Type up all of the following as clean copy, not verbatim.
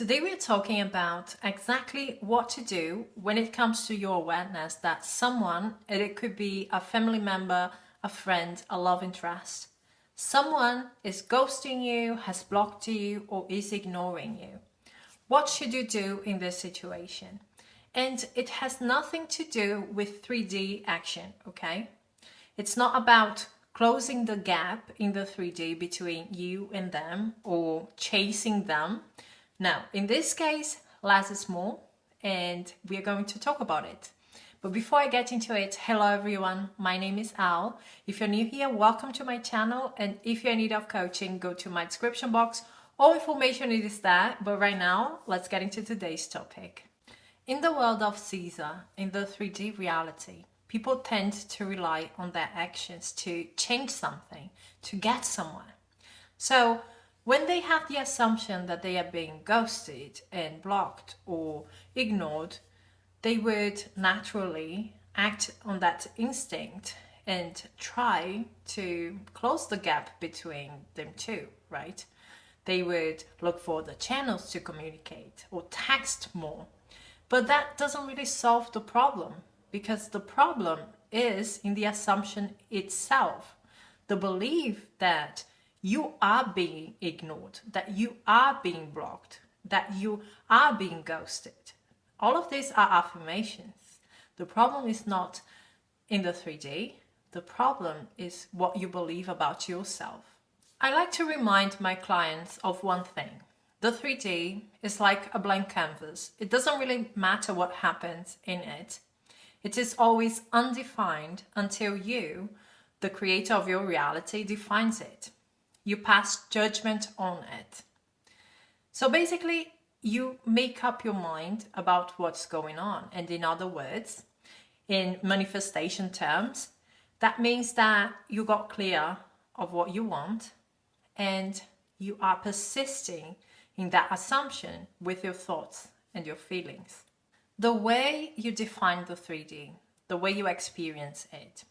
Today we're talking about exactly what to do when it comes to your awareness that someone, and it could be a family member, a friend, a love interest, someone is ghosting you, has blocked you, or is ignoring you. What should you do in this situation? And it has nothing to do with 3D action, okay? It's not about closing the gap in the 3D between you and them or chasing them. Now, in this case, less is more, and we are going to talk about it. But before I get into it, hello everyone, my name is Al. If you're new here, welcome to my channel, and if you're in need of coaching, go to my description box. All information is there, but right now, let's get into today's topic. In the world of Caesar, in the 3D reality, people tend to rely on their actions to change something, to get somewhere. So, when they have the assumption that they are being ghosted and blocked or ignored, they would naturally act on that instinct and try to close the gap between them two, right? They would look for the channels to communicate or text more. But that doesn't really solve the problem, because the problem is in the assumption itself, the belief that you are being ignored, that you are being blocked, that you are being ghosted. All of these are affirmations. The problem is not in the 3D. The problem is what you believe about yourself. I like to remind my clients of one thing. The 3D is like a blank canvas. It doesn't really matter what happens in it. It is always undefined until you, the creator of your reality, defines it. You pass judgment on it. So basically, you make up your mind about what's going on. And in other words, in manifestation terms, that means that you got clear of what you want and you are persisting in that assumption with your thoughts and your feelings. The way you define the 3D, the way you experience it,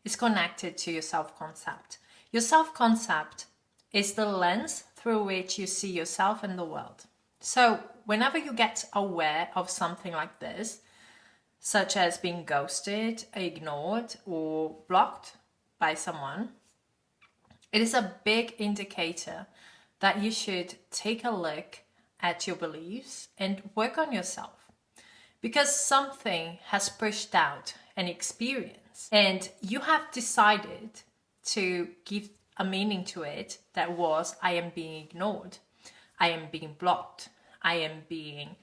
is connected to your self-concept. Your self-concept is the lens through which you see yourself and the world. So whenever you get aware of something like this, such as being ghosted, ignored, or blocked by someone, it is a big indicator that you should take a look at your beliefs and work on yourself. Because something has pushed out an experience and you have decided to give a meaning to it that was, I am being ignored, I am being blocked, I am being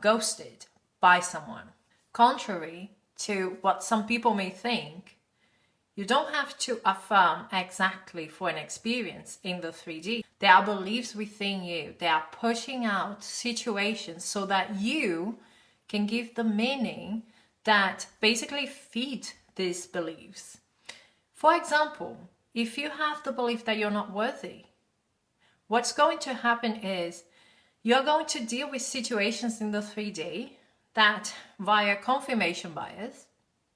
ghosted by someone. Contrary to what some people may think, you don't have to affirm exactly for an experience in the 3D. There are beliefs within you. They are pushing out situations so that you can give the meaning that basically feed these beliefs. For example, if you have the belief that you're not worthy, what's going to happen is you're going to deal with situations in the 3D that, via confirmation bias,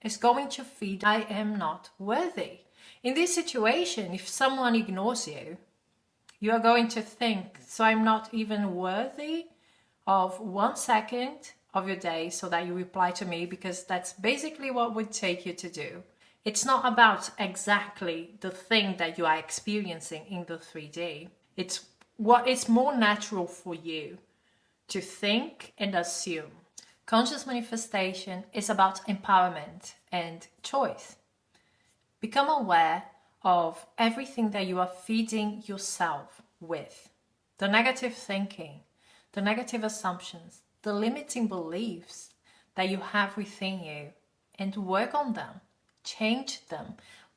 is going to feed I am not worthy. In this situation, if someone ignores you, you are going to think, so I'm not even worthy of 1 second of your day so that you reply to me, because that's basically what would take you to do. It's not about exactly the thing that you are experiencing in the 3D. It's what is more natural for you to think and assume. Conscious manifestation is about empowerment and choice. Become aware of everything that you are feeding yourself with. The negative thinking, the negative assumptions, the limiting beliefs that you have within you, and work on them. Change them,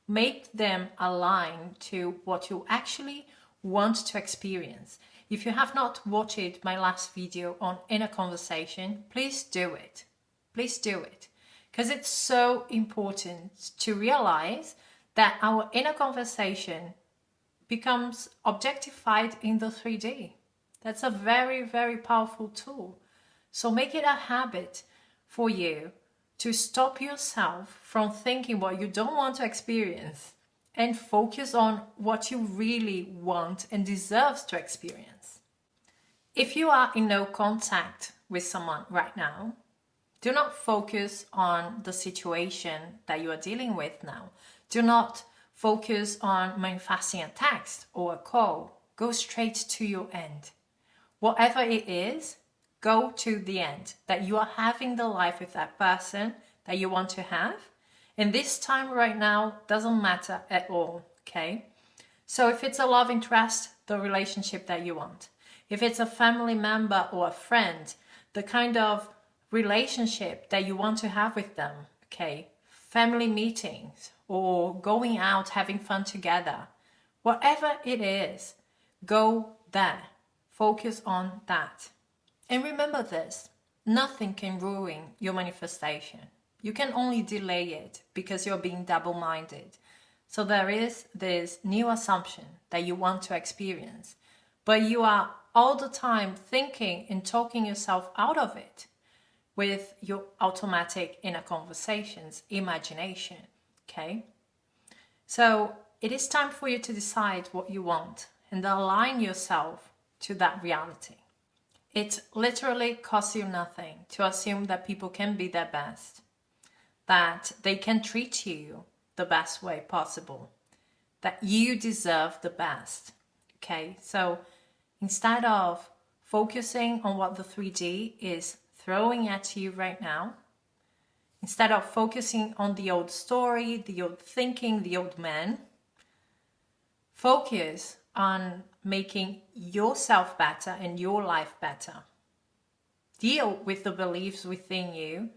make them align to what you actually want to experience. If you have not watched my last video on inner conversation, please do it. Please do it. Because it's so important to realize that our inner conversation becomes objectified in the 3D. That's a very, very powerful tool. So make it a habit for you to stop yourself from thinking what you don't want to experience and focus on what you really want and deserve to experience. If you are in no contact with someone right now, do not focus on the situation that you are dealing with now. Do not focus on manifesting a text or a call. Go straight to your end. Whatever it is, go to the end. That you are having the life with that person that you want to have. And this time right now doesn't matter at all, okay? So if it's a love interest, the relationship that you want. If it's a family member or a friend, the kind of relationship that you want to have with them, okay? Family meetings or going out, having fun together. Whatever it is, go there. Focus on that. And remember this, nothing can ruin your manifestation. You can only delay it because you're being double-minded. So there is this new assumption that you want to experience, but you are all the time thinking and talking yourself out of it with your automatic inner conversations, imagination, okay? So it is time for you to decide what you want and align yourself to that reality. It literally costs you nothing to assume that people can be their best, that they can treat you the best way possible, that you deserve the best, okay? So instead of focusing on what the 3D is throwing at you right now, instead of focusing on the old story, the old thinking, the old man, focus on making yourself better and your life better. Deal with the beliefs within you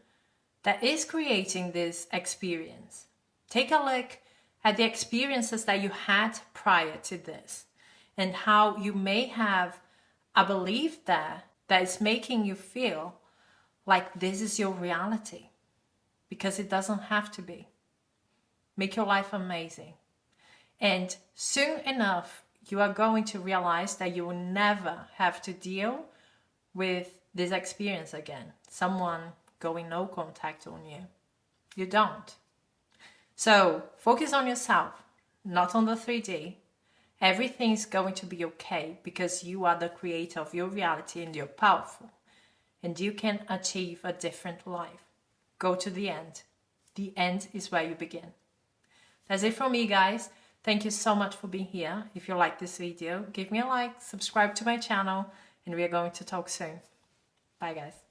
that is creating this experience. Take a look at the experiences that you had prior to this and how you may have a belief there that is making you feel like this is your reality, because it doesn't have to be. Make your life amazing. And soon enough, you are going to realize that you will never have to deal with this experience again. Someone going no contact on you. You don't. So focus on yourself, not on the 3D. Everything's going to be okay because you are the creator of your reality and you're powerful. And you can achieve a different life. Go to the end. The end is where you begin. That's it from me, guys. Thank you so much for being here. If you like this video, give me a like, subscribe to my channel, and we are going to talk soon. Bye, guys.